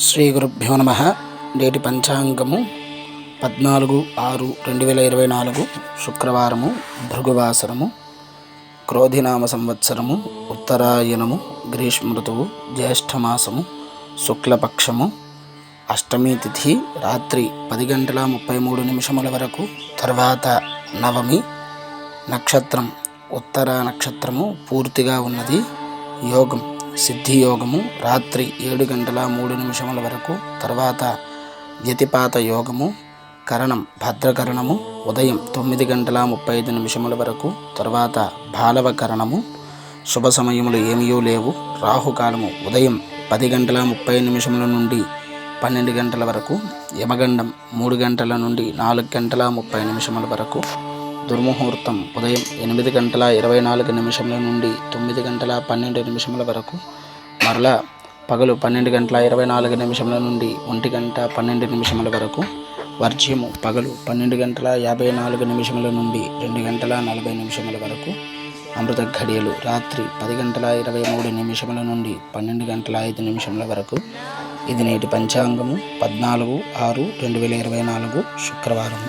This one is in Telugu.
శ్రీ గురుభ్యో నమ. నేటి పంచాంగము 14/6/2024 శుక్రవారము, భృగువాసరము, క్రోధినామ సంవత్సరము, ఉత్తరాయణము, గ్రీష్మ ఋతువు, జ్యేష్ఠమాసము, శుక్లపక్షము, అష్టమి తిథి రాత్రి 10:33 వరకు, తర్వాత నవమి. నక్షత్రం ఉత్తర నక్షత్రము పూర్తిగా ఉన్నది. యోగం సిద్ధియోగము రాత్రి 7:03 వరకు, తర్వాత వ్యతిపాత యోగము. కరణం భద్రకరణము ఉదయం 9:35 వరకు, తర్వాత బాలవకరణము. శుభ సమయములు ఏమీ లేవు. రాహుకాలము ఉదయం 10:30 నుండి 12 గంటల వరకు, యమగండం 3 గంటల నుండి 4:30 వరకు, దుర్ముహూర్తం ఉదయం 8:24 నుండి 9:12 వరకు, మరలా పగలు 12:24 నుండి 1:12 వరకు, వర్జ్యము పగలు 12:54 నుండి 2:40 వరకు, అమృత ఘడియలు రాత్రి 10:23 నుండి 12:05 వరకు. ఇది నేటి పంచాంగము 14/6/2024 శుక్రవారం.